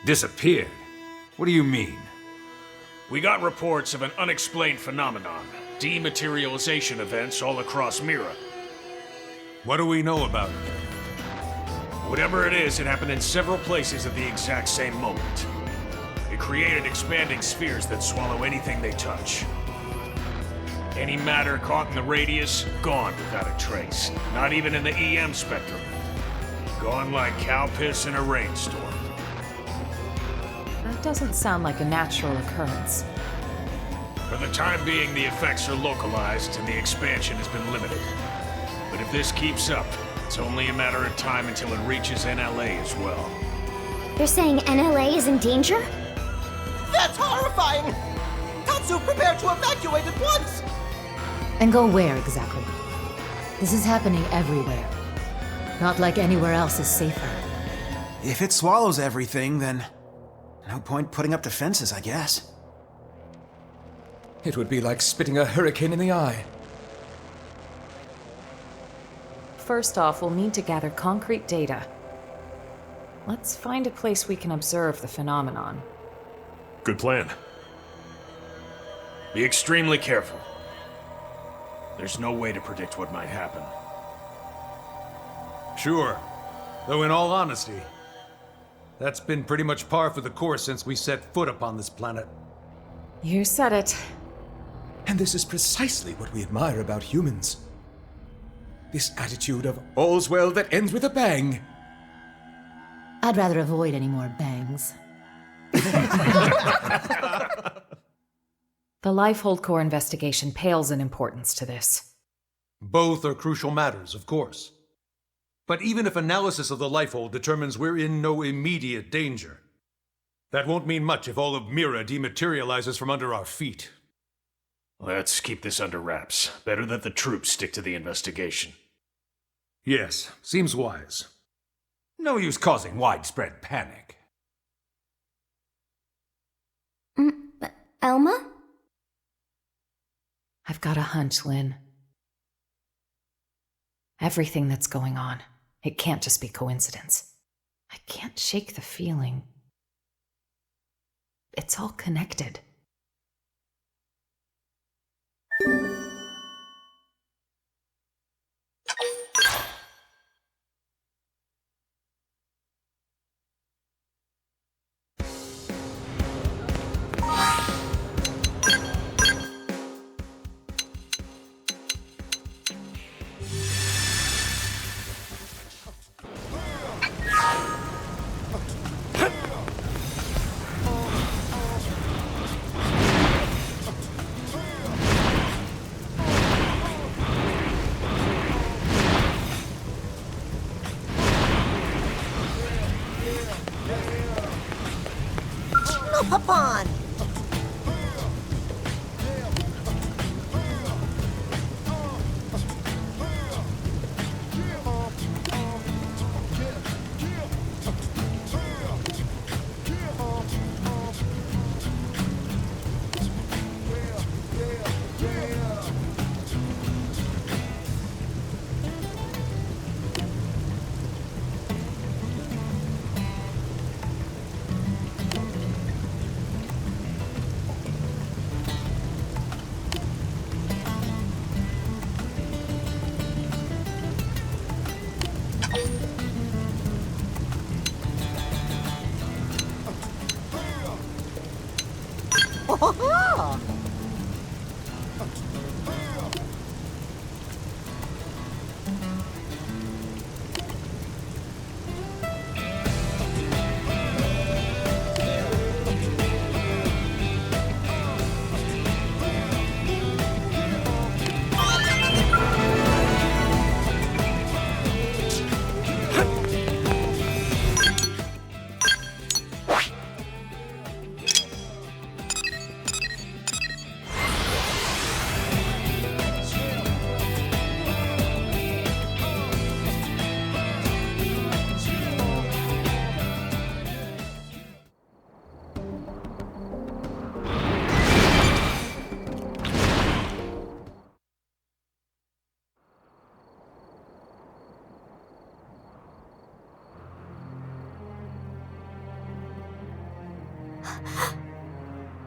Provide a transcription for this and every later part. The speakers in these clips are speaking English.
Disappeared? What do you mean? We got reports of an unexplained phenomenon. Dematerialization events all across Mira. What do we know about it? Whatever it is, it happened in several places at the exact same moment. It created expanding spheres that swallow anything they touch. Any matter caught in the radius, gone without a trace. Not even in the EM spectrum. Gone like cow piss in a rainstorm. That doesn't sound like a natural occurrence. For the time being, the effects are localized and the expansion has been limited. But if this keeps up, it's only a matter of time until it reaches NLA as well. They're saying NLA is in danger? That's horrifying! Tatsu, prepare to evacuate at once! And go where exactly? This is happening everywhere. Not like anywhere else is safer. If it swallows everything, then no point putting up defenses, I guess. It would be like spitting a hurricane in the eye. First off, we'll need to gather concrete data. Let's find a place we can observe the phenomenon. Good plan. Be extremely careful. There's no way to predict what might happen. Sure. Though in all honesty, that's been pretty much par for the course since we set foot upon this planet. You said it. And this is precisely what we admire about humans. This attitude of all's well that ends with a bang. I'd rather avoid any more bangs. The Lifehold Core investigation pales in importance to this. Both are crucial matters, of course. But even if analysis of the Lifehold determines we're in no immediate danger, that won't mean much if all of Mira dematerializes from under our feet. Let's keep this under wraps. Better that the troops stick to the investigation. Yes, seems wise. No use causing widespread panic. Elma? I've got a hunch, Lynn. Everything that's going on, it can't just be coincidence. I can't shake the feeling. It's all connected. Papan!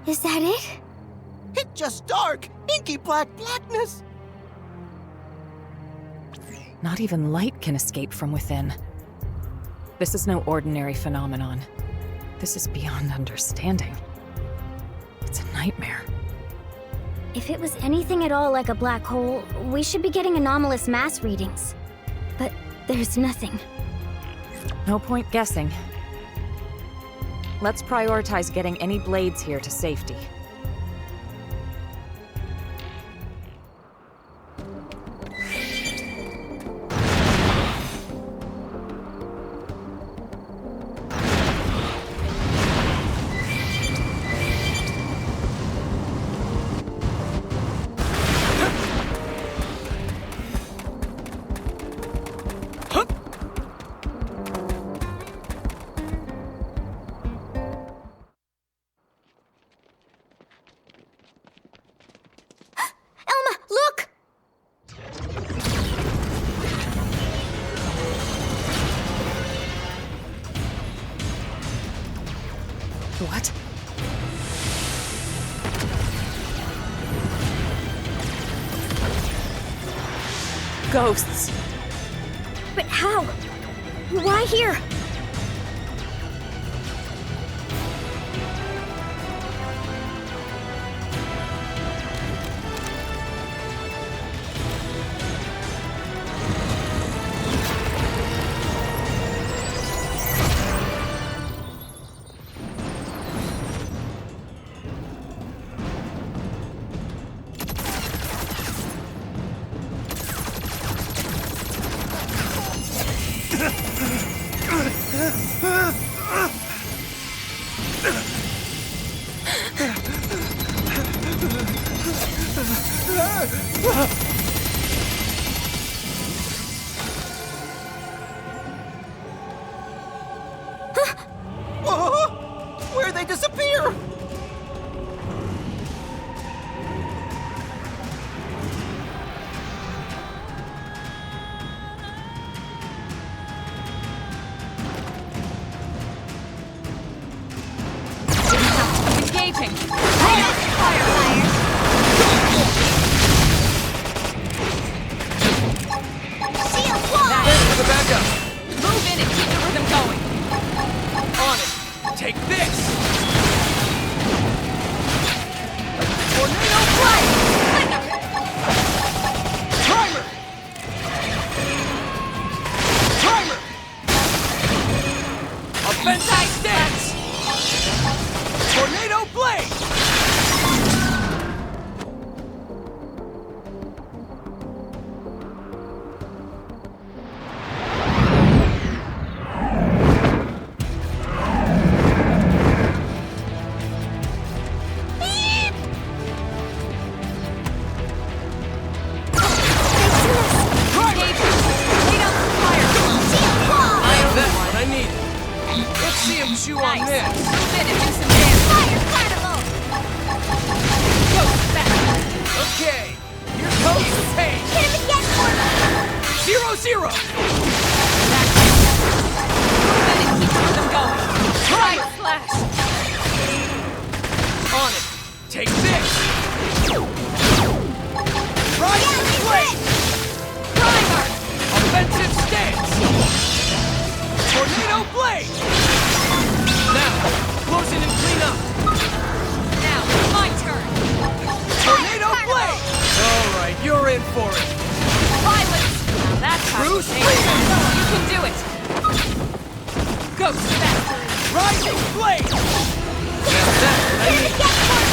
Is that it? It's just dark, inky blackness. Not even light can escape from within. This is no ordinary phenomenon. This is beyond understanding. It's a nightmare. If it was anything at all like a black hole, we should be getting anomalous mass readings. But there's nothing. No point guessing. Let's prioritize getting any blades here to safety. Elma, look! What? Ghosts! But how? Why here? Where'd they disappear? Engaging! Shield wall! To the backup! Move in and keep the rhythm going! On it! Take this! Tornado flight! Timer! Timer! Offensive stance! Tornado blade! Chew on this. Move in and do some damage. Fire carnival! Go back! Okay, here comes the pain. Hit him again, Orba! 0-0. Move in and keep the rhythm going. Fire slash! On it. Take this. Rising blade. Primer! Offensive stance. Tornado blade. Now, close in and clean up. Now, my turn! Tornado blade. All right, you're in for it. Violence! Now that's how Bruce you Lee! You can do it! Go back! Rising blade. Now that's what I Hit him need. again, Orba!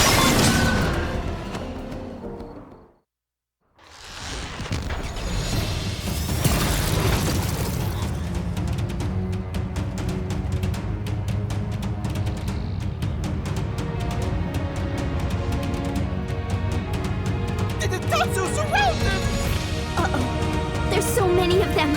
Tatsu surrounded! Uh-oh. There's so many of them.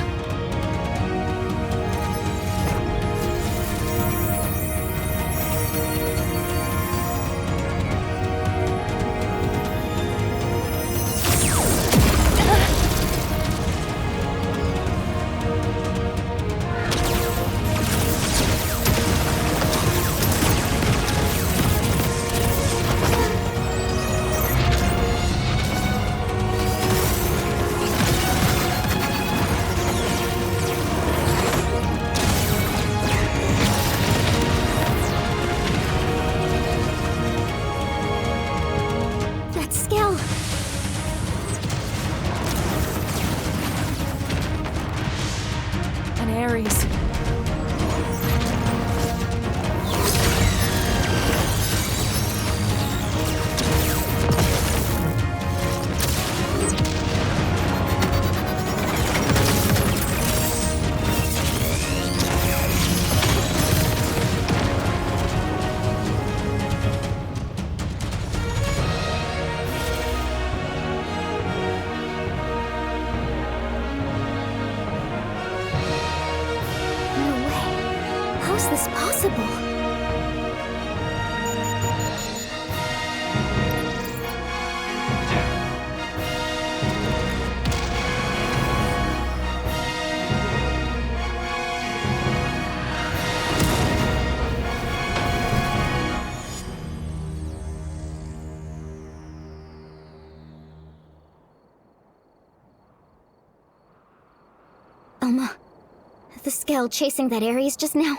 The Skell chasing that Ares just now?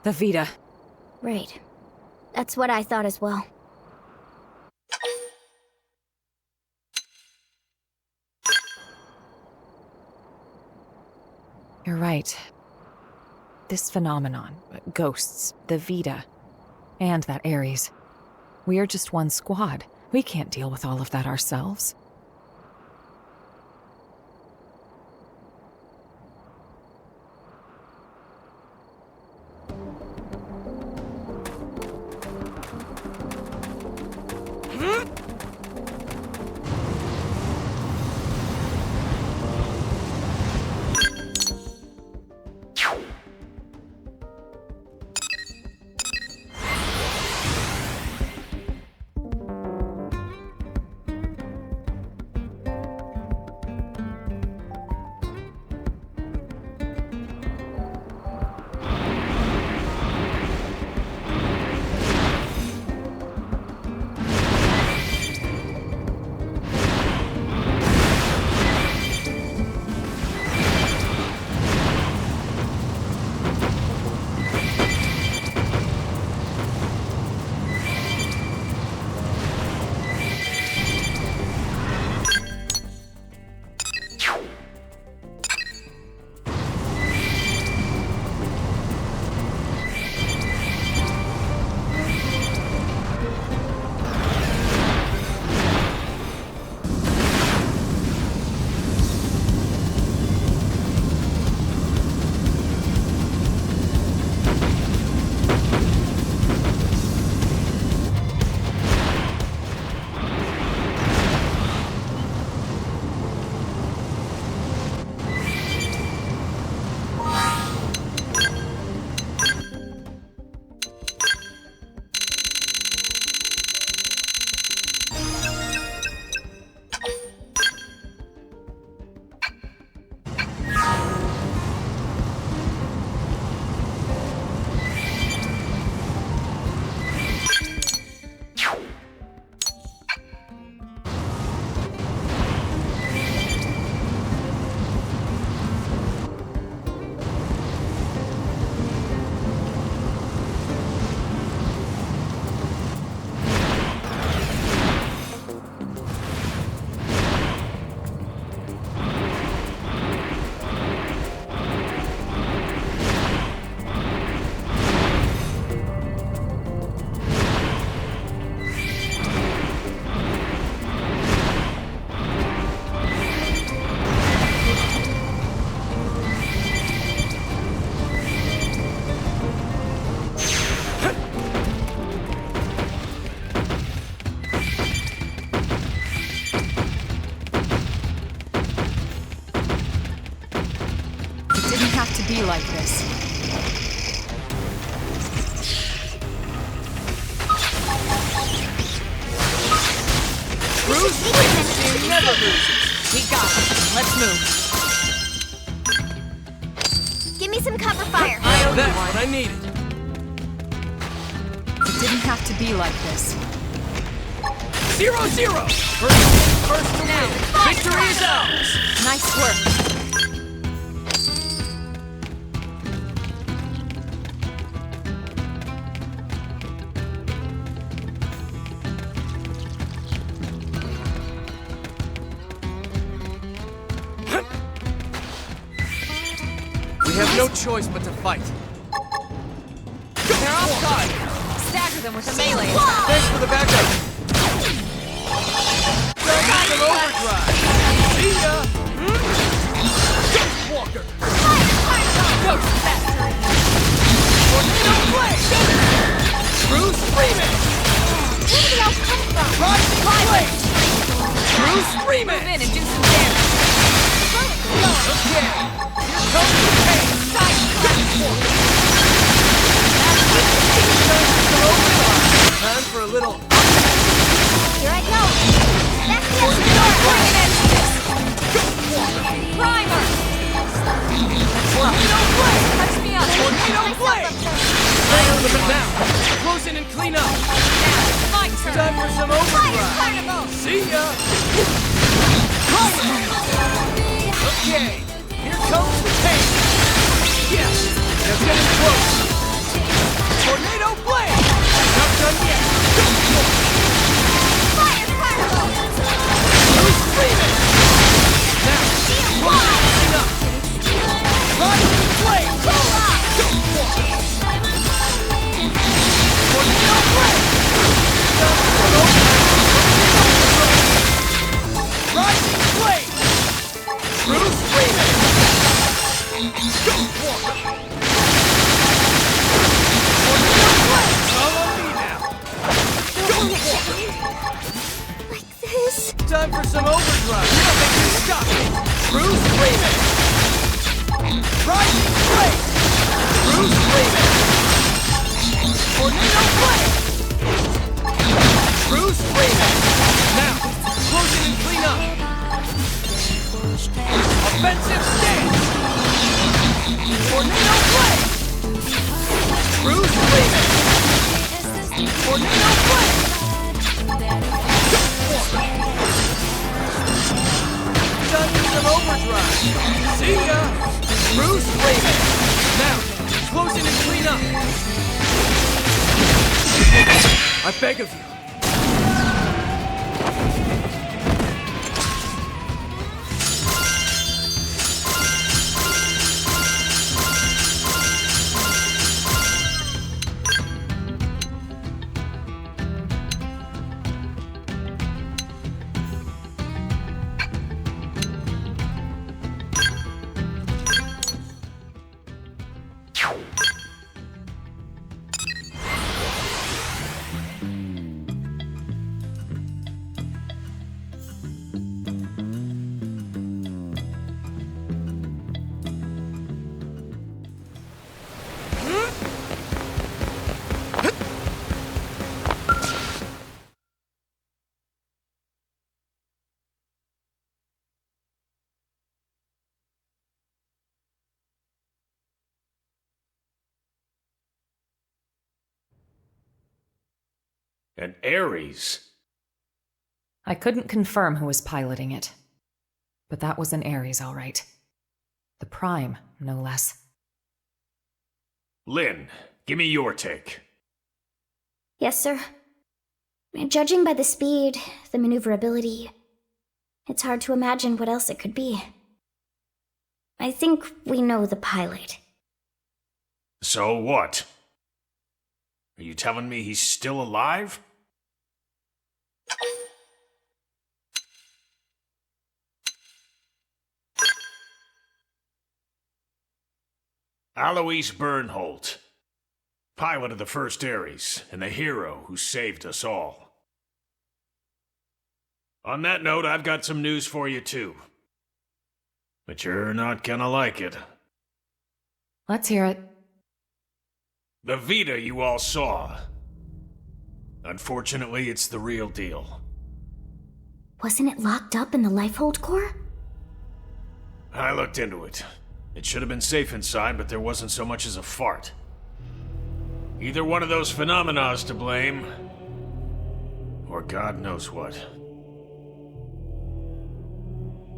The Vita. Right. That's what I thought as well. You're right. This phenomenon, ghosts, the Vita, and that Ares. We are just one squad. We can't deal with all of that ourselves. Be like this. Bruce, he never loses. We got it. Let's move. Give me some cover fire. That's what I needed. It didn't have to be like this. 0-0. First to win. Victory is ours. Nice work. We have no choice but to fight. They're offside. Stagger them with a melee. Thanks for the backup. Got an overdrive. See ya. Ghost Walker. Ghost Factory. Tornado Blade. Bruce Freeman. Where did the elf come from? Rising Blade. Bruce Freeman. Move in and do some damage. Okay. Here comes the pain. Side platform. Time for a little. Here I go. That's the Bring an end to this. Primer. Tornado Blade. Touch me up. Tornado Blade. Fire them down. Close in and clean up. Now, my turn. Time for some overdrive. carnival. See ya. Okay. Here comes the Blade! Yes! They're getting close! Tornado Blade! Not done yet! Fire Carnival! Who's screaming? Now, closing up! Rising Blade! Roll up! Tornado Blade! Rising Blade! True Screaming! Tornado Blade! All on me now! Like this? Time for some overdrive! You don't make me stop me! True Screaming! Rising Blade! True Screaming! Tornado Blade! True Screaming! Now, closing and clean up! Offensive stance! Tornado Blade! True Screaming! Tornado Blade! Done with some overdrive! See ya! True Screaming! Now, closing and clean up! I beg of you! An Ares? I couldn't confirm who was piloting it. But that was an Ares, all right. The Prime, no less. Lynn, give me your take. Yes, sir. Judging by the speed, the maneuverability, it's hard to imagine what else it could be. I think we know the pilot. So what? Are you telling me he's still alive? Alois Bernholt, pilot of the first Ares, and the hero who saved us all. On that note, I've got some news for you too. But you're not gonna like it. Let's hear it. The Vita you all saw. Unfortunately, it's the real deal. Wasn't it locked up in the Lifehold core? I looked into it. It should have been safe inside, but there wasn't so much as a fart. Either one of those phenomena is to blame, or God knows what.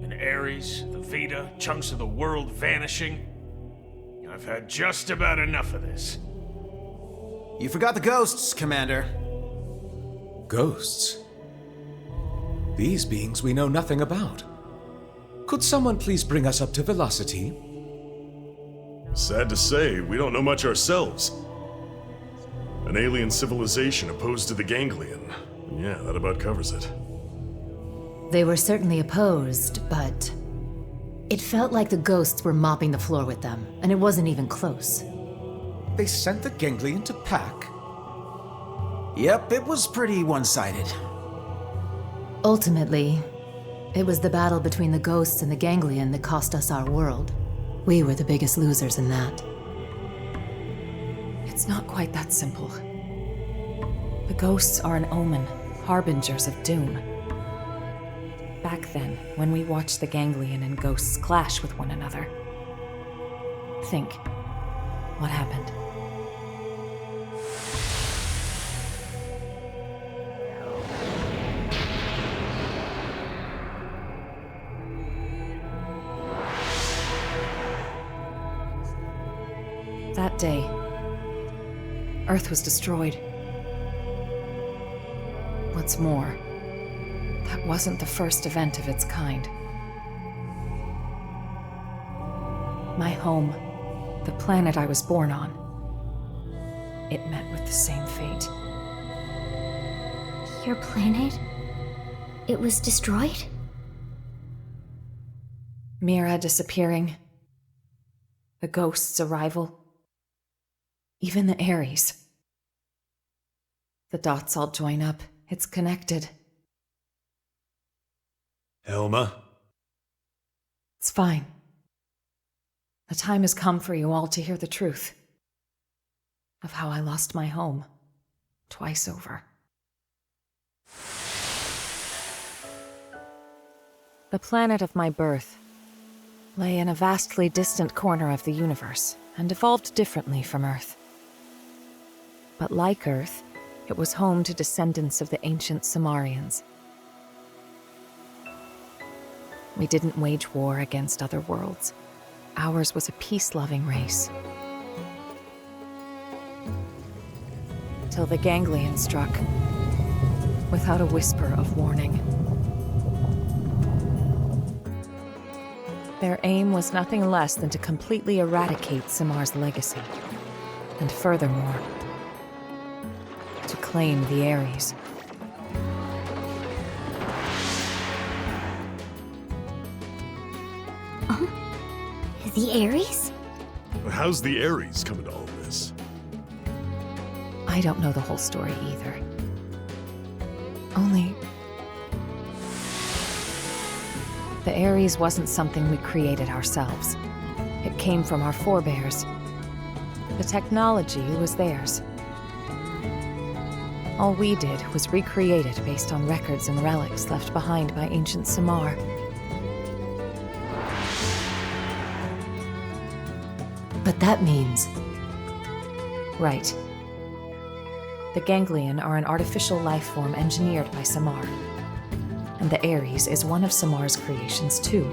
An Ares, the Vita, chunks of the world vanishing. I've had just about enough of this. You forgot the ghosts, Commander. Ghosts? These beings we know nothing about. Could someone please bring us up to velocity? Sad to say, we don't know much ourselves. An alien civilization opposed to the Ganglion. Yeah, that about covers it. They were certainly opposed, but it felt like the ghosts were mopping the floor with them, and it wasn't even close. They sent the Ganglion to pack? Yep, it was pretty one-sided. Ultimately, it was the battle between the ghosts and the Ganglion that cost us our world. We were the biggest losers in that. It's not quite that simple. The ghosts are an omen, harbingers of doom. Back then, when we watched the Ganglion and ghosts clash with one another. Think. What happened? day, Earth was destroyed. What's more, that wasn't the first event of its kind. My home, the planet I was born on, it met with the same fate. Your planet? It was destroyed? Mira disappearing, the ghost's arrival, even the Ares. The dots all join up. It's connected. Elma? It's fine. The time has come for you all to hear the truth of how I lost my home twice over. The planet of my birth lay in a vastly distant corner of the universe and evolved differently from Earth. But like Earth, it was home to descendants of the ancient Cimmerians. We didn't wage war against other worlds. Ours was a peace-loving race. Till the Ganglion struck, without a whisper of warning. Their aim was nothing less than to completely eradicate Simmar's legacy, and furthermore, to claim the Ares. The Ares? How's the Ares come into all this? I don't know the whole story either. Only... the Ares wasn't something we created ourselves. It came from our forebears. The technology was theirs. All we did was recreate it based on records and relics left behind by ancient Cimmar. But that means... Right. The Ganglion are an artificial life form engineered by Cimmar. And the Ares is one of Simmar's creations too.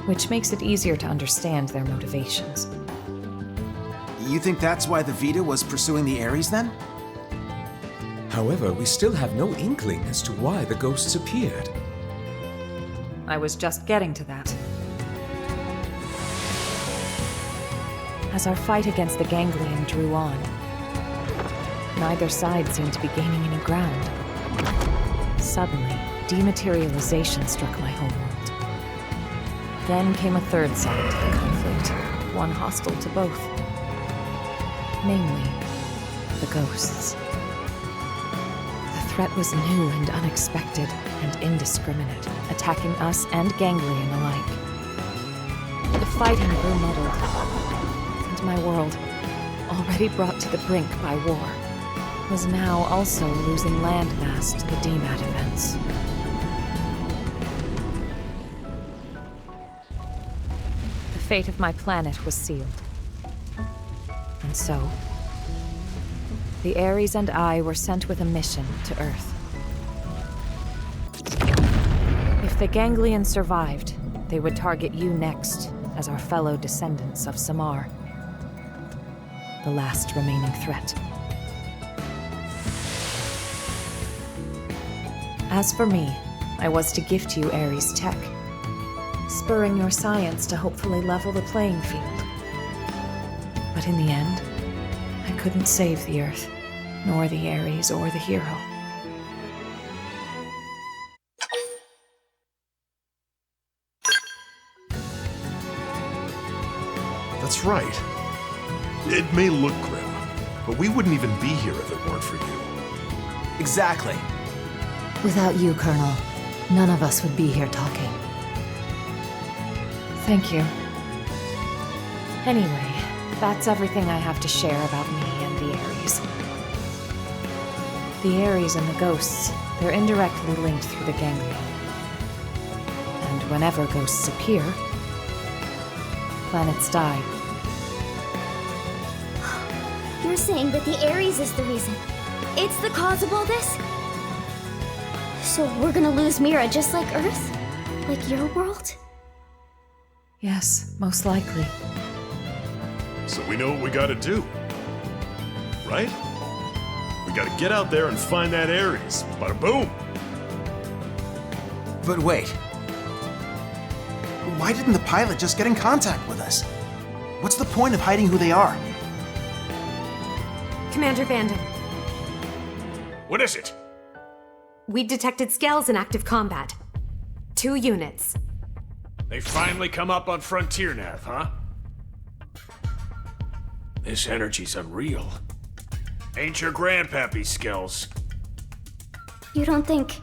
Which makes it easier to understand their motivations. You think that's why the Vita was pursuing the Ares then? However, we still have no inkling as to why the ghosts appeared. I was just getting to that. As our fight against the Ganglion drew on, neither side seemed to be gaining any ground. Suddenly, dematerialization struck my homeworld. Then came a third side to the conflict, one hostile to both. Namely, the ghosts. The threat was new and unexpected, and indiscriminate, attacking us and Ganglion alike. The fighting grew muddled, and my world, already brought to the brink by war, was now also losing landmass to the DMAT events. The fate of my planet was sealed. And so, the Ares and I were sent with a mission to Earth. If the Ganglion survived, they would target you next as our fellow descendants of Cimmar, the last remaining threat. As for me, I was to gift you Ares tech, spurring your science to hopefully level the playing field. But in the end, I couldn't save the Earth, nor the Ares or the hero. That's right. It may look grim, but we wouldn't even be here if it weren't for you. Exactly. Without you, Colonel, none of us would be here talking. Thank you. Anyway, that's everything I have to share about me and the Ares. The Ares and the ghosts, they're indirectly linked through the Ganglion. And whenever ghosts appear, planets die. You're saying that the Ares is the reason. It's the cause of all this? So we're gonna lose Mira just like Earth? Like your world? Yes, most likely. So we know what we gotta do. Right? We gotta get out there and find that Ares. Bada boom! But wait. Why didn't the pilot just get in contact with us? What's the point of hiding who they are? Commander Vanden, What is it? we detected Scales in active combat. 2 units. They finally come up on Frontier Nav, huh? This energy's unreal. Ain't your grandpappy, Skills. You don't think...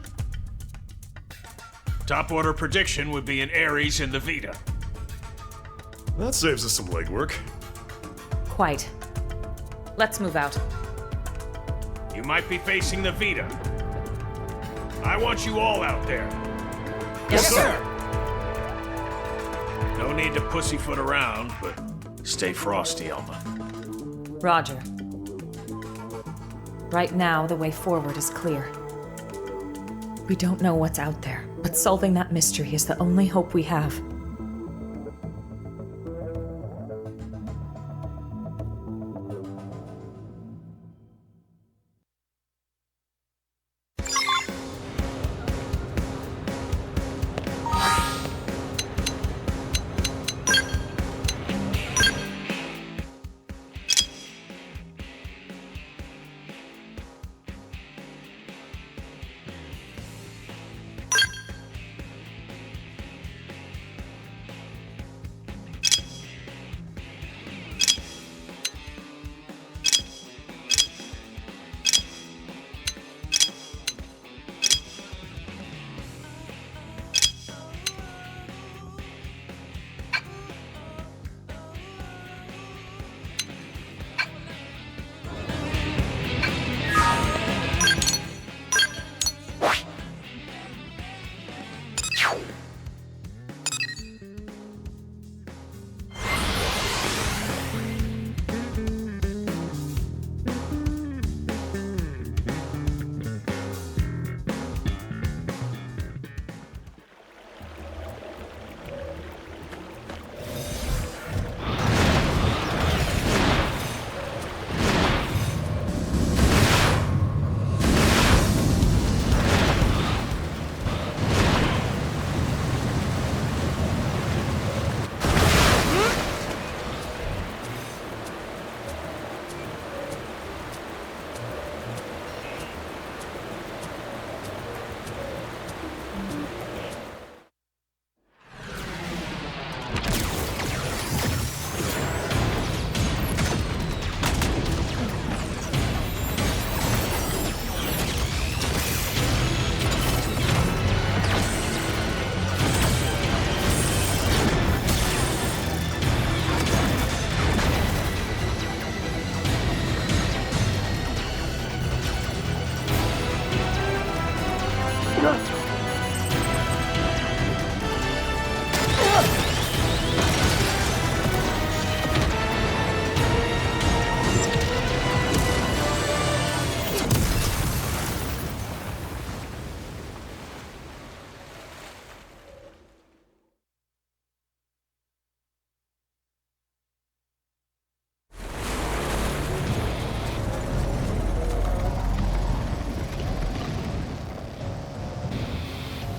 Top order prediction would be an Ares in the Vita. That saves us some legwork. Quite. Let's move out. You might be facing the Vita. I want you all out there. Yes, sir. No need to pussyfoot around, but stay frosty, Elma. Roger. Right now, the way forward is clear. We don't know what's out there, but solving that mystery is the only hope we have.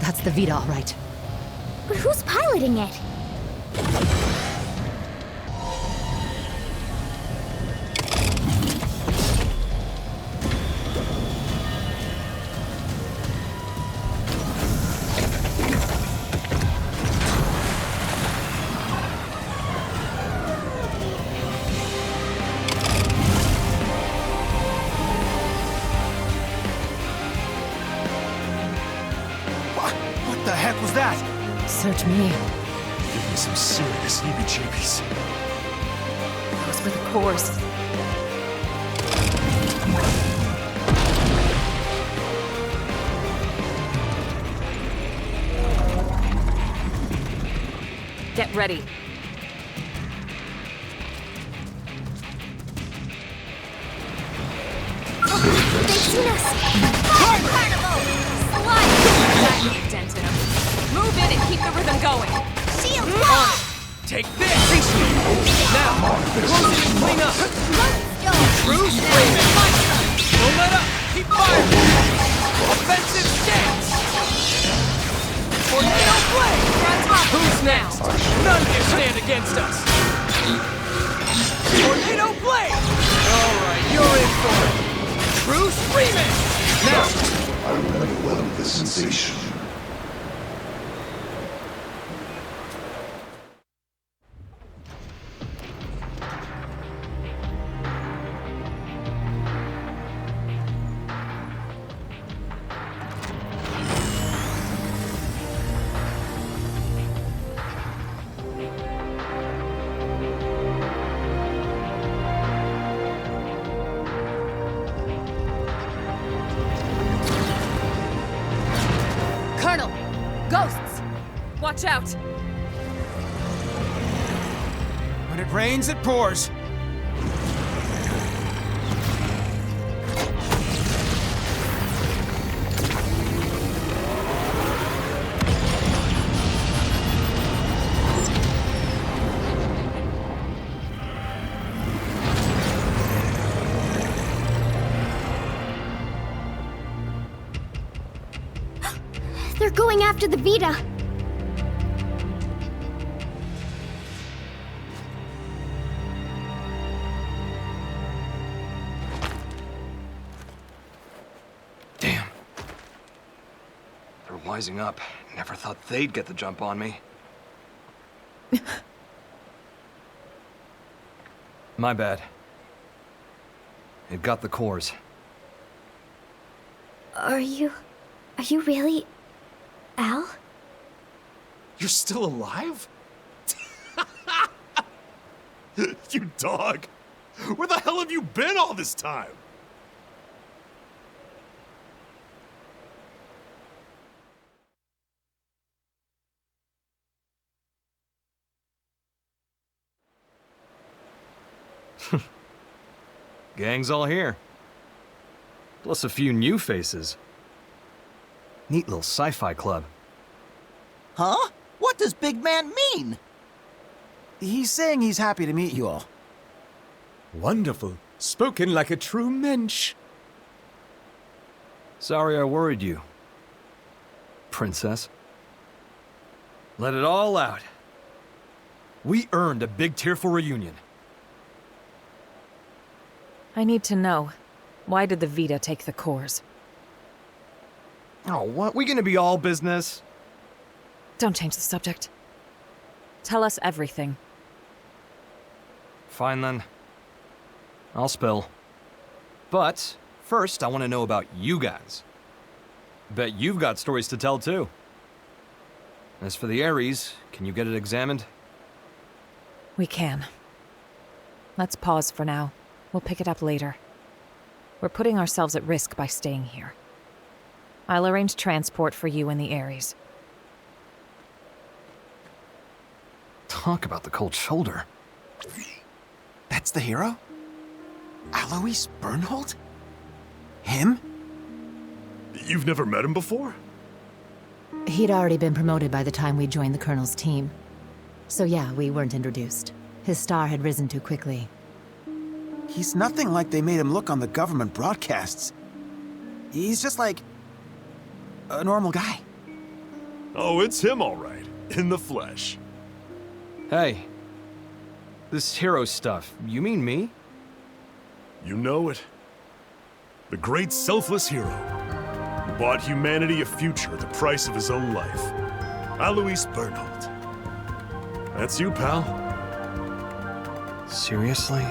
That's the Vita, all right. But who's piloting it? What the heck was that? Search me. Give me some serious heebie-jeebies. Those were the cores. Get ready. They've seen us! Fire Carnival! Slide! That ain't dented 'em. Move in and keep the rhythm going. Shield down! Take this! Now, close it and clean up! Bruce, Raven! Don't let up! Keep firing! Offensive stance! Tornado blade! Who's next? None can stand against us! Tornado blade! Alright, you're in for it! Bruce, Raven! Now! I remember well the sensation. Colonel! Ghosts! Watch out! When it rains, it pours. They're going after the Vita. Damn. They're wising up. Never thought they'd get the jump on me. My bad. It got the cores. Are you really Al? You're still alive? You dog! Where the hell have you been all this time? Gang's all here. Plus a few new faces. Neat little sci-fi club. Huh? What does big man mean? He's saying he's happy to meet you all. Wonderful. Spoken like a true mensch. Sorry I worried you, princess. Let it all out. We earned a big tearful reunion. I need to know. Why did the Vita take the cores? Oh, what? We gonna be all business? Don't change the subject. Tell us everything. Fine then. I'll spill. But first, I want to know about you guys. Bet you've got stories to tell too. As for the Ares, can you get it examined? We can. Let's pause for now. We'll pick it up later. We're putting ourselves at risk by staying here. I'll arrange transport for you and the Ares. Talk about the cold shoulder. That's the hero? Alois Bernhold? Him? You've never met him before? He'd already been promoted by the time we joined the Colonel's team. So yeah, we weren't introduced. His star had risen too quickly. He's nothing like they made him look on the government broadcasts. He's just like a normal guy. Oh, it's him all right. In the flesh. Hey. This hero stuff, you mean me? You know it. The great selfless hero who bought humanity a future at the price of his own life. Alois Bernhold. That's you, pal. Seriously?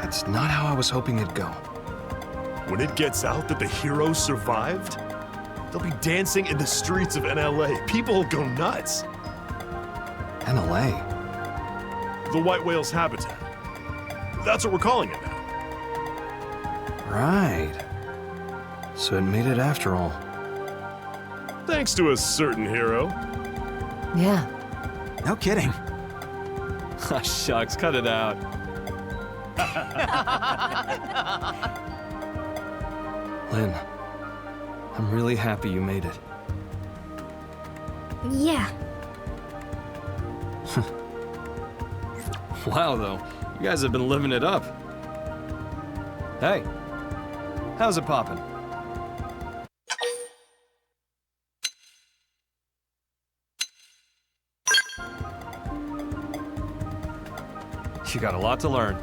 That's not how I was hoping it'd go. When it gets out that the hero survived, they'll be dancing in the streets of NLA. People will go nuts. NLA? The white whale's habitat. That's what we're calling it now. Right. So it made it after all. Thanks to a certain hero. Yeah. No kidding. Ah, shucks, cut it out. Lynn, I'm really happy you made it. Yeah. Wow, though. You guys have been living it up. Hey, how's it poppin'? You got a lot to learn.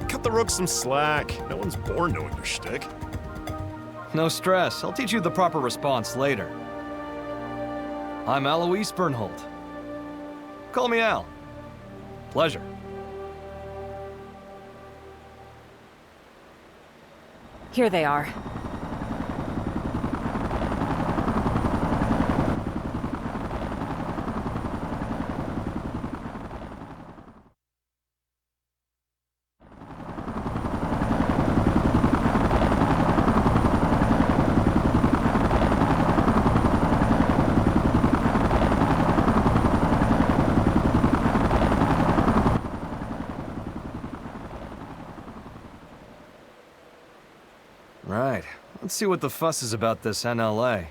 Cut the rooks some slack. No one's born knowing their shtick. No stress. I'll teach you the proper response later. I'm Alois Bernhold. Call me Al. Pleasure. Here they are. Right. Let's see what the fuss is about this NLA.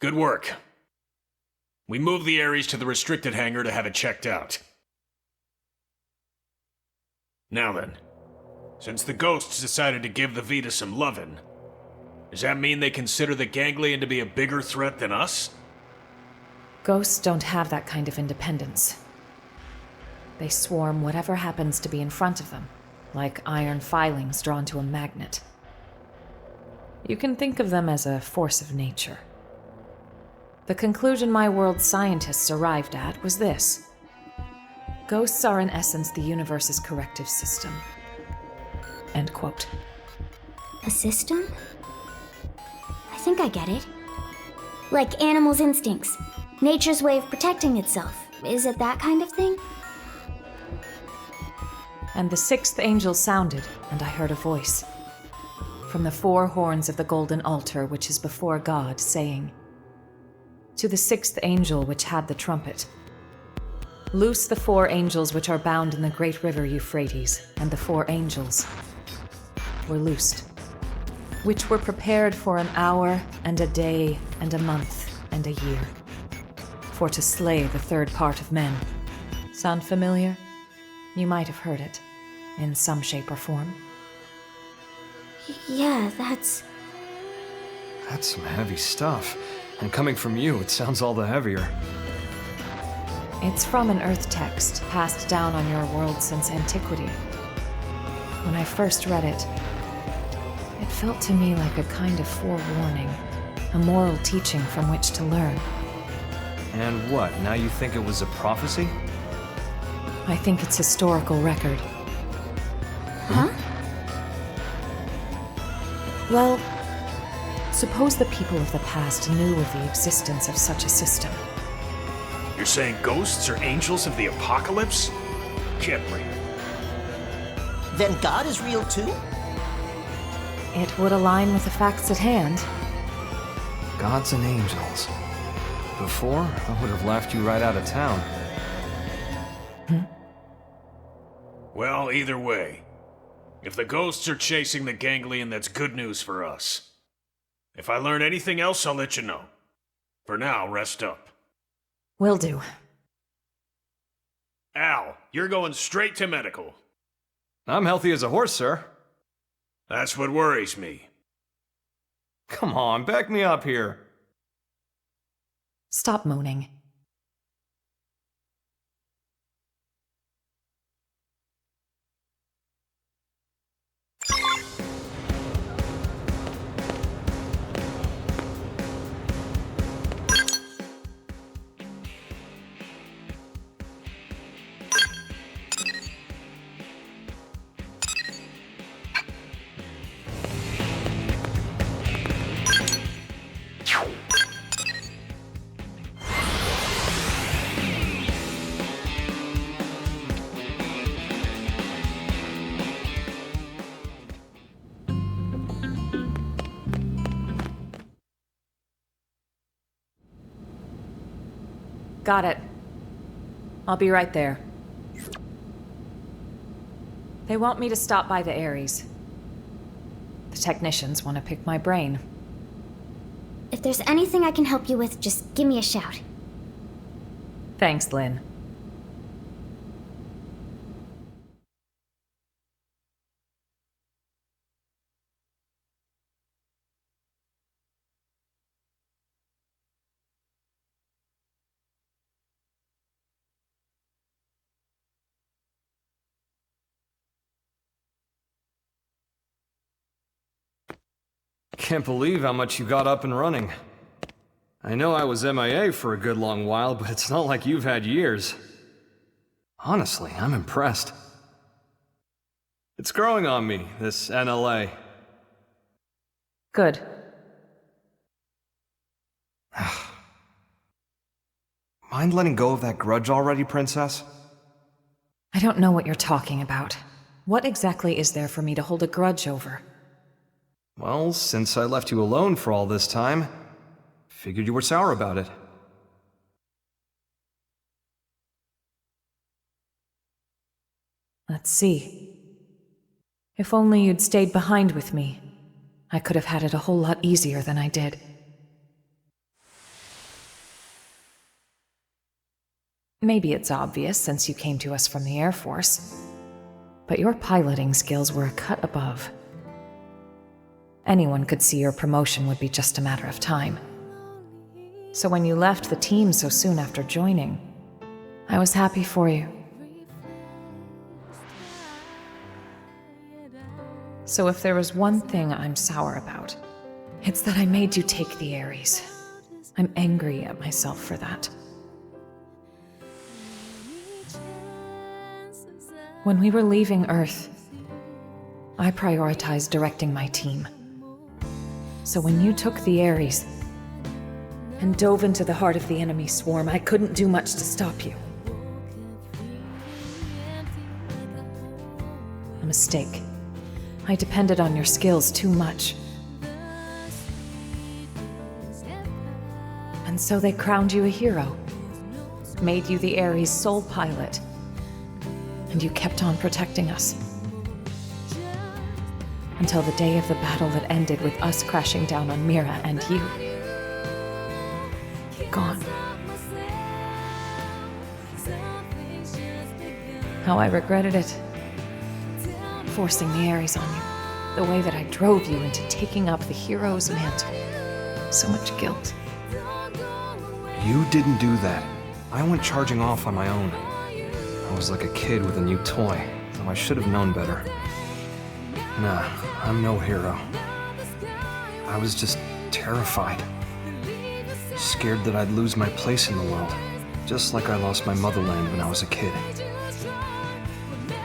Good work. We moved the Ares to the restricted hangar to have it checked out. Now then, since the ghosts decided to give the Vita some lovin', does that mean they consider the Ganglion to be a bigger threat than us? Ghosts don't have that kind of independence. They swarm whatever happens to be in front of them, like iron filings drawn to a magnet. You can think of them as a force of nature. The conclusion my world's scientists arrived at was this. Ghosts are in essence the universe's corrective system. End quote. A system? I think I get it. Like animals' instincts. Nature's way of protecting itself. Is it that kind of thing? And the sixth angel sounded, and I heard a voice. From the four horns of the golden altar which is before God, saying, "To the sixth angel which had the trumpet, loose the four angels which are bound in the great river Euphrates." And the four angels were loosed, which were prepared for an hour and a day and a month and a year, for to slay the third part of men. Sound familiar? You might have heard it, in some shape or form. Yeah, that's some heavy stuff. And coming from you, it sounds all the heavier. It's from an Earth text passed down on your world since antiquity. When I first read it, it felt to me like a kind of forewarning, a moral teaching from which to learn. And what, now you think it was a prophecy? I think it's historical record. Huh? Well, Suppose the people of the past knew of the existence of such a system. You're saying ghosts are angels of the apocalypse? Can't bring it. Then God is real too? It would align with the facts at hand. Gods and angels. Before, I would have laughed you right out of town. Well, either way. If the ghosts are chasing the ganglion, that's good news for us. If I learn anything else, I'll let you know. For now, rest up. Will do. Al, you're going straight to medical. I'm healthy as a horse, sir. That's what worries me. Come on, back me up here. Stop moaning. Got it. I'll be right there. They want me to stop by the Ares. The technicians want to pick my brain. If there's anything I can help you with, just give me a shout. Thanks, Lynn. Can't believe how much you got up and running. I know I was MIA for a good long while, but it's not like you've had years. Honestly, I'm impressed. It's growing on me, this NLA. Good. Mind letting go of that grudge already, Princess? I don't know what you're talking about. What exactly is there for me to hold a grudge over? Well, since I left you alone for all this time, figured you were sour about it. Let's see. If only you'd stayed behind with me, I could have had it a whole lot easier than I did. Maybe it's obvious since you came to us from the Air Force, but your piloting skills were a cut above. Anyone could see your promotion would be just a matter of time. So when you left the team so soon after joining, I was happy for you. So if there was one thing I'm sour about, it's that I made you take the Ares. I'm angry at myself for that. When we were leaving Earth, I prioritized directing my team. So when you took the Ares and dove into the heart of the enemy swarm, I couldn't do much to stop you. A mistake. I depended on your skills too much. And so they crowned you a hero, made you the Ares' sole pilot, and you kept on protecting us. Until the day of the battle that ended with us crashing down on Mira and you. Gone. How I regretted it. Forcing the Ares on you. The way that I drove you into taking up the hero's mantle. So much guilt. You didn't do that. I went charging off on my own. I was like a kid with a new toy, though I should have known better. Nah, I'm no hero. I was just terrified. Scared that I'd lose my place in the world, just like I lost my motherland when I was a kid.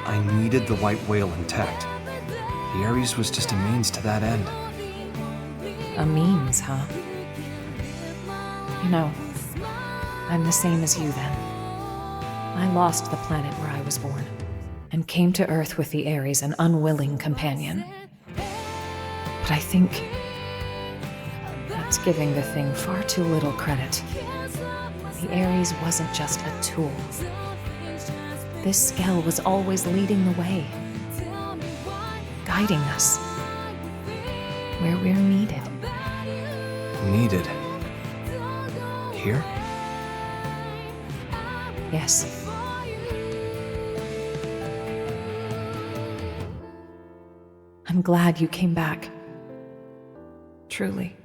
I needed the white whale intact. The Ares was just a means to that end. A means, huh? You know, I'm the same as you then. I lost the planet where I was born, and came to Earth with the Ares, an unwilling companion. But I think that's giving the thing far too little credit. The Ares wasn't just a tool. This Skell was always leading the way, guiding us where we're needed. Needed. Here? Yes. I'm glad you came back. Truly.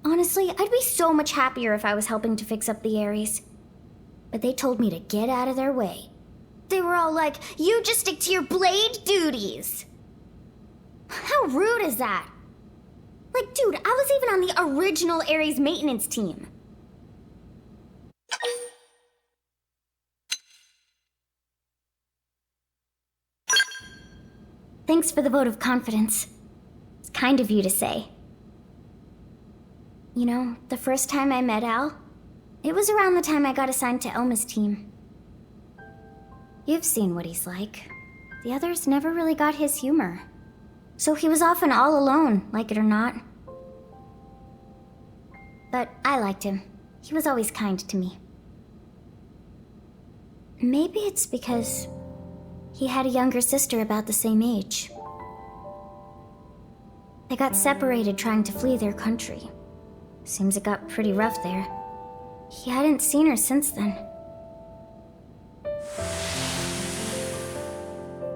Honestly, I'd be so much happier if I was helping to fix up the Ares. But they told me to get out of their way. They were all like, you just stick to your blade duties. How rude is that? Like, dude, I was even on the original Ares maintenance team. Thanks for the vote of confidence. It's kind of you to say. You know, the first time I met Al, it was around the time I got assigned to Elma's team. You've seen what he's like. The others never really got his humor. So he was often all alone, like it or not. But I liked him. He was always kind to me. Maybe it's because he had a younger sister about the same age. They got separated trying to flee their country. Seems it got pretty rough there. He hadn't seen her since then.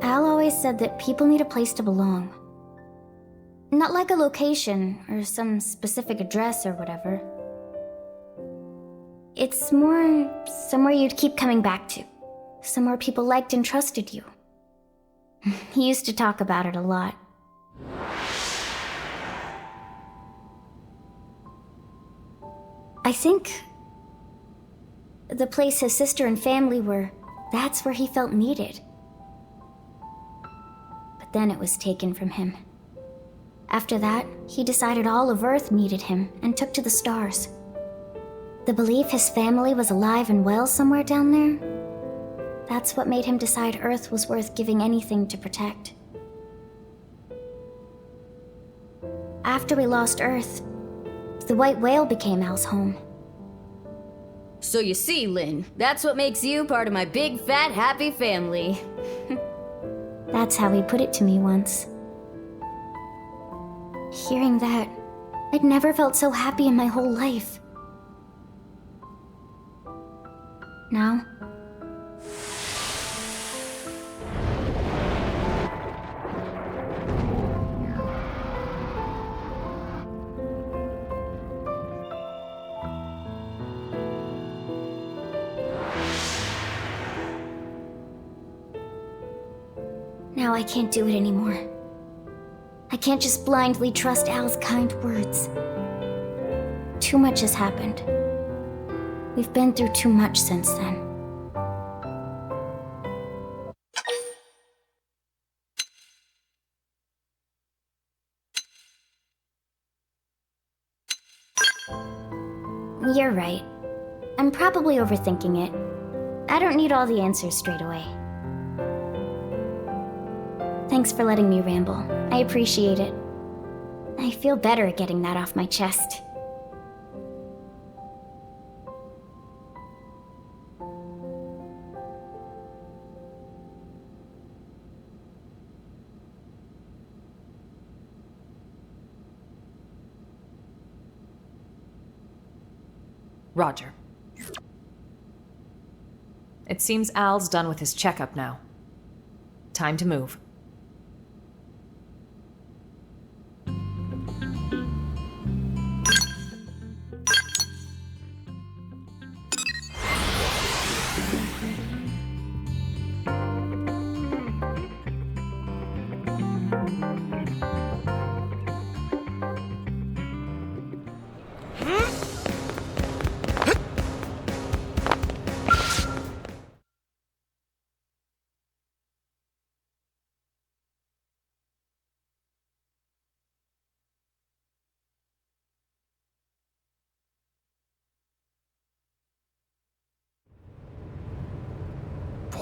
Al always said that people need a place to belong. Not like a location or some specific address or whatever. It's more somewhere you'd keep coming back to. Somewhere people liked and trusted you. He used to talk about it a lot. I think the place his sister and family were, that's where he felt needed. But then it was taken from him. After that, he decided all of Earth needed him and took to the stars. The belief his family was alive and well somewhere down there, that's what made him decide Earth was worth giving anything to protect. After we lost Earth, the white whale became Al's home. So you see, Lynn, that's what makes you part of my big, fat, happy family. That's how he put it to me once. Hearing that, I'd never felt so happy in my whole life. Now, I can't do it anymore. I can't just blindly trust Al's kind words. Too much has happened. We've been through too much since then. You're right. I'm probably overthinking it. I don't need all the answers straight away. Thanks for letting me ramble. I appreciate it. I feel better at getting that off my chest. Roger. It seems Al's done with his checkup now. Time to move.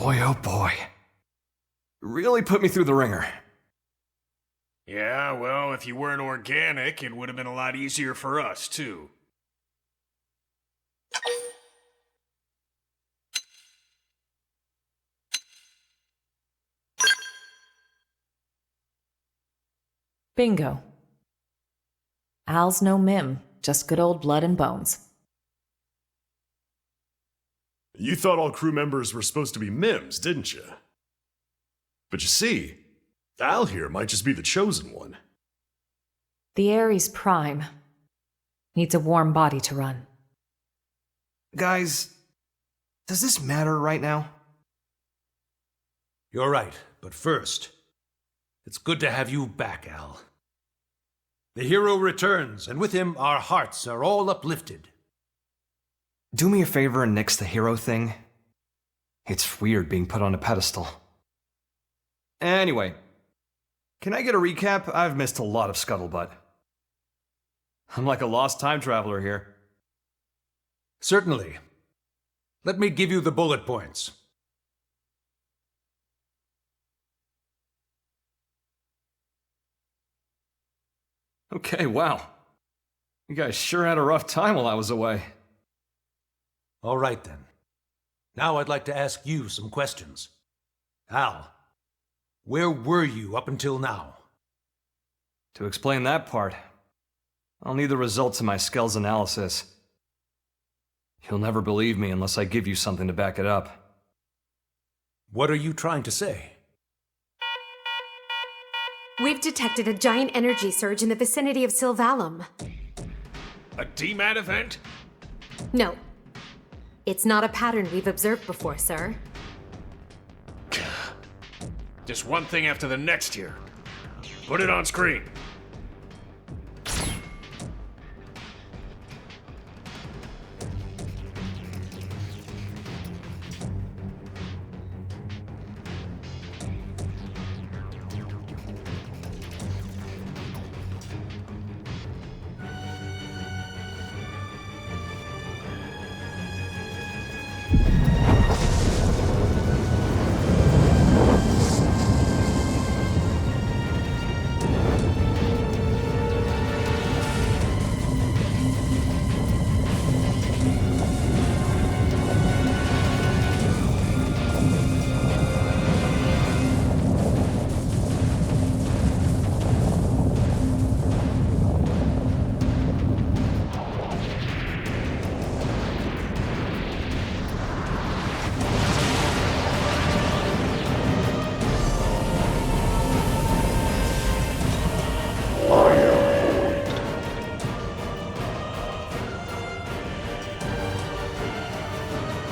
Boy, oh boy. Really put me through the ringer. Yeah, well, if you weren't organic, it would have been a lot easier for us, too. Bingo. Al's no mim, just good old blood and bones. You thought all crew members were supposed to be mims, didn't you? But you see, Al here might just be the chosen one. The Ares Prime needs a warm body to run. Guys, does this matter right now? You're right, but first, it's good to have you back, Al. The hero returns, and with him our hearts are all uplifted. Do me a favor and nix the hero thing. It's weird being put on a pedestal. Anyway, can I get a recap? I've missed a lot of scuttlebutt. I'm like a lost time traveler here. Certainly. Let me give you the bullet points. Okay, wow. You guys sure had a rough time while I was away. All right, then. Now I'd like to ask you some questions. Al, where were you up until now? To explain that part, I'll need the results of my Skell's analysis. You'll never believe me unless I give you something to back it up. What are you trying to say? We've detected a giant energy surge in the vicinity of Sylvalum. A DMAT event? No. It's not a pattern we've observed before, sir. Just one thing after the next here. Put it on screen.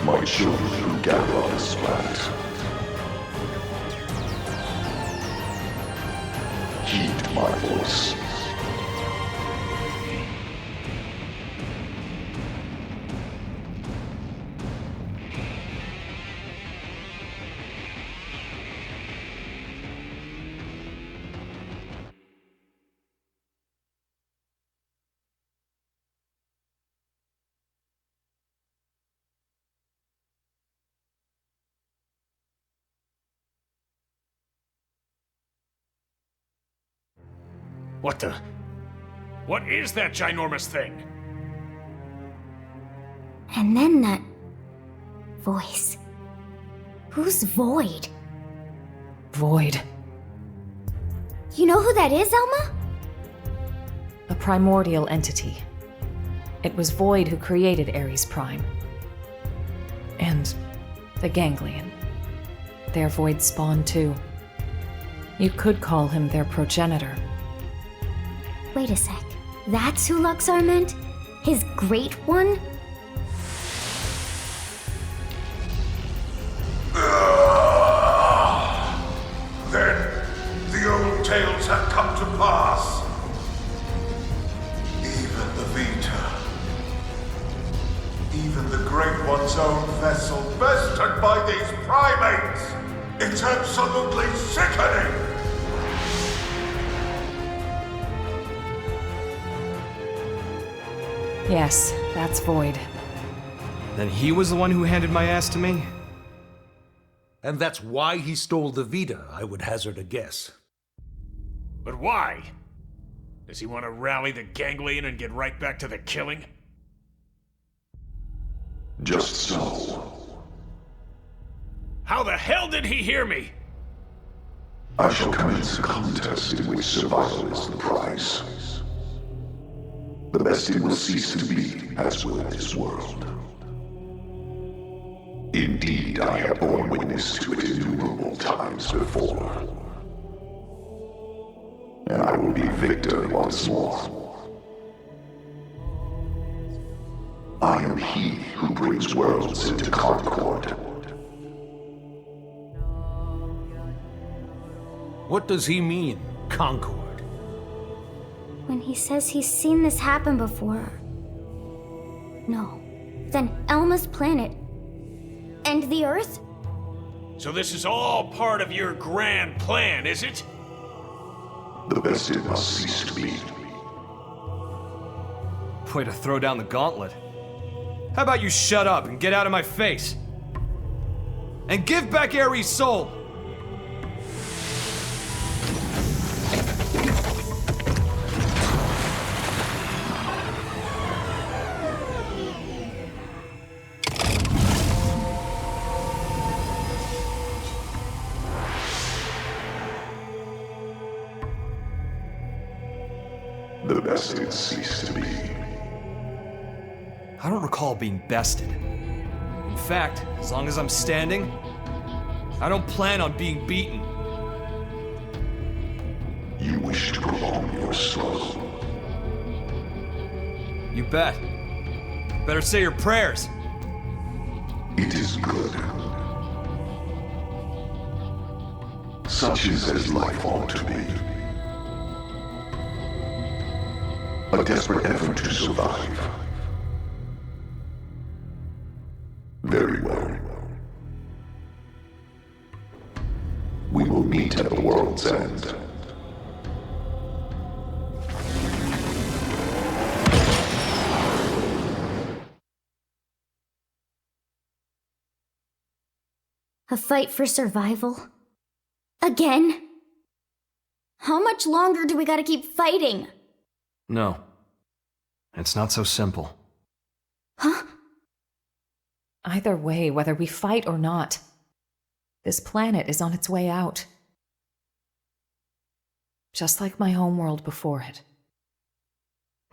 My children will gather on this planet. Heed my voice. What the? What is that ginormous thing? And then that voice. Who's Void? Void. You know who that is, Elma? A primordial entity. It was Void who created Ares Prime. And the Ganglion. They're Void spawn too. You could call him their progenitor. Wait a sec. That's who Luxar meant? His great one? Then the old tales have come to pass. Even the Vita. Even the Great One's own vessel bested by these primates. It's absolutely sickening. Yes, that's Void. Then he was the one who handed my ass to me? And that's why he stole the Vita, I would hazard a guess. But why? Does he want to rally the ganglion and get right back to the killing? Just so. How the hell did he hear me? I shall commence a contest in which survival is the prize. The bested will cease to be, as will this world. Indeed, I have borne witness to it innumerable times before. And I will be victor once more. I am he who brings worlds into concord. What does he mean, Concord? When he says he's seen this happen before... No. Then Elma's planet... and the Earth? So this is all part of your grand plan, is it? The bested must cease to be. Way to throw down the gauntlet. How about you shut up and get out of my face? And give back Ares' soul! The bested cease to be. I don't recall being bested. In fact, as long as I'm standing, I don't plan on being beaten. You wish to prolong your struggle. You bet. Better say your prayers. It is good. Such is as life ought to be. A desperate effort to survive. Very well. We will meet at the world's end. A fight for survival? Again? How much longer do we gotta keep fighting? No. It's not so simple. Huh? Either way, whether we fight or not, this planet is on its way out. Just like my homeworld before it.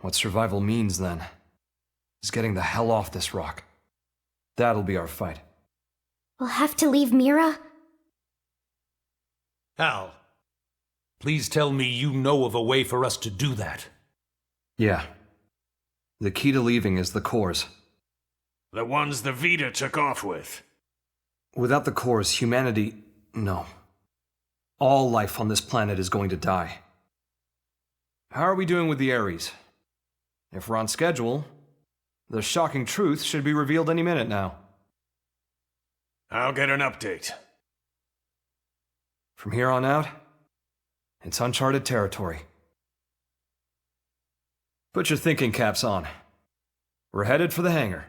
What survival means, then, is getting the hell off this rock. That'll be our fight. We'll have to leave Mira? Al, please tell me you know of a way for us to do that. Yeah. The key to leaving is the cores. The ones the Vita took off with. Without the cores, humanity... no. All life on this planet is going to die. How are we doing with the Ares? If we're on schedule, the shocking truth should be revealed any minute now. I'll get an update. From here on out, it's uncharted territory. Put your thinking caps on. We're headed for the hangar.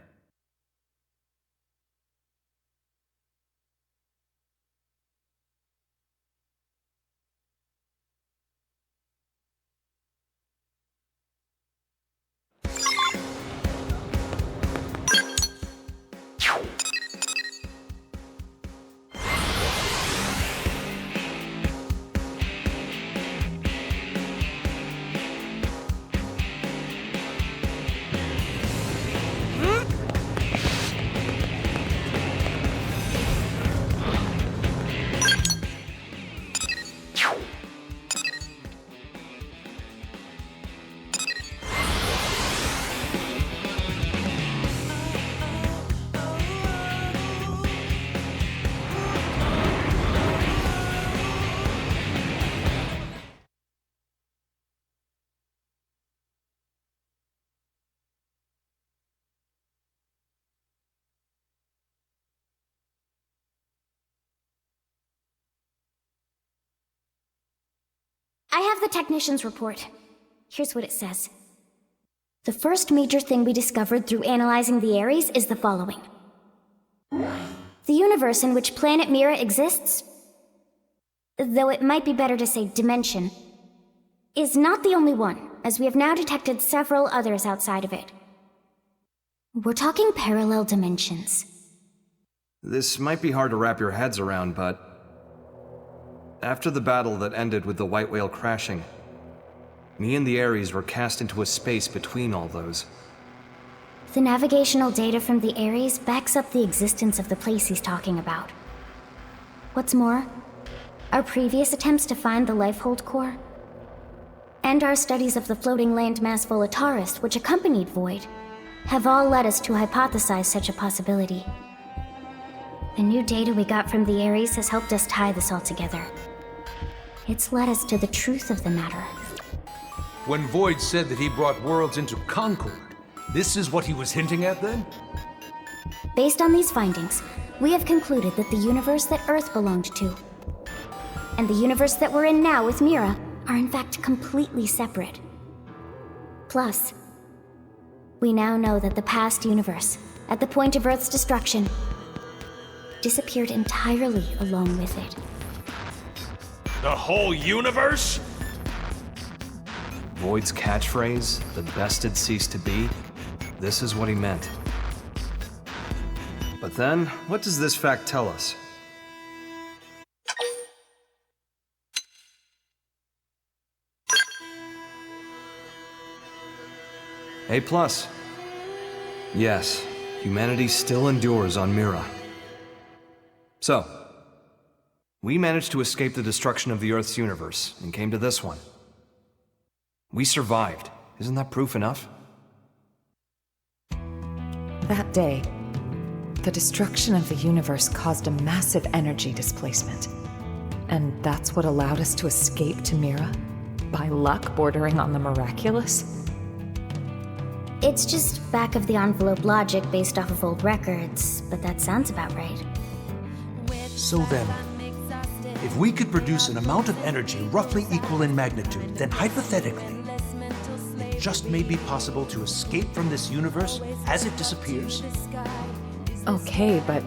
I have the technician's report. Here's what it says. The first major thing we discovered through analyzing the Ares is the following. The universe in which planet Mira exists, though it might be better to say dimension, is not the only one, as we have now detected several others outside of it. We're talking parallel dimensions. This might be hard to wrap your heads around, but after the battle that ended with the White Whale crashing, me and the Ares were cast into a space between all those. The navigational data from the Ares backs up the existence of the place he's talking about. What's more, our previous attempts to find the Lifehold core, and our studies of the floating landmass Volataris which accompanied Void, have all led us to hypothesize such a possibility. The new data we got from the Ares has helped us tie this all together. It's led us to the truth of the matter. When Void said that he brought worlds into concord, this is what he was hinting at then? Based on these findings, we have concluded that the universe that Earth belonged to, and the universe that we're in now with Mira, are in fact completely separate. Plus, we now know that the past universe, at the point of Earth's destruction, disappeared entirely along with it. The whole universe? Void's catchphrase, "the best had ceased to be," this is what he meant. But then, what does this fact tell us? A+. Yes, humanity still endures on Mira. So, we managed to escape the destruction of the Earth's universe and came to this one. We survived. Isn't that proof enough? That day, the destruction of the universe caused a massive energy displacement. And that's what allowed us to escape to Mira? By luck bordering on the miraculous? It's just back-of-the-envelope logic based off of old records, but that sounds about right. So then, if we could produce an amount of energy roughly equal in magnitude, then hypothetically, it just may be possible to escape from this universe as it disappears? Okay, but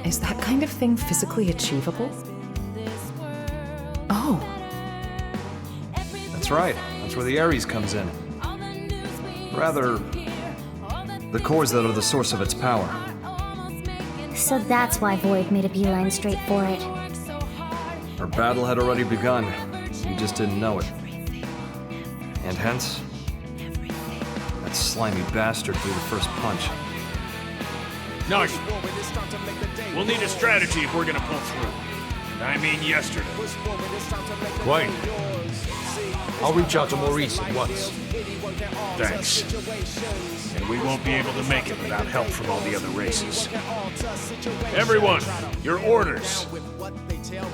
is that kind of thing physically achievable? Oh. That's right. That's where the Ares comes in. Rather, the cores that are the source of its power. So that's why Void made a beeline straight for it. Our battle had already begun. We just didn't know it. And hence, that slimy bastard threw the first punch. No, we'll need a strategy if we're gonna pull through. And I mean yesterday. Quite. I'll reach out to Maurice at once. Thanks. And we won't be able to make it without help from all the other races. Everyone, your orders.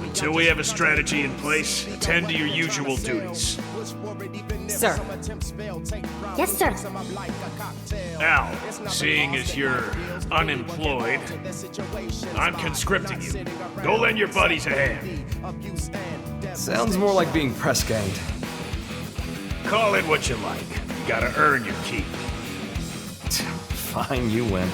Until we have a strategy in place, attend to your usual duties. Sir. Yes, sir. Al, seeing as you're unemployed, I'm conscripting you. Go lend your buddies a hand. Sounds more like being press-ganged. Call it what you like. You gotta earn your keep. Fine, you win.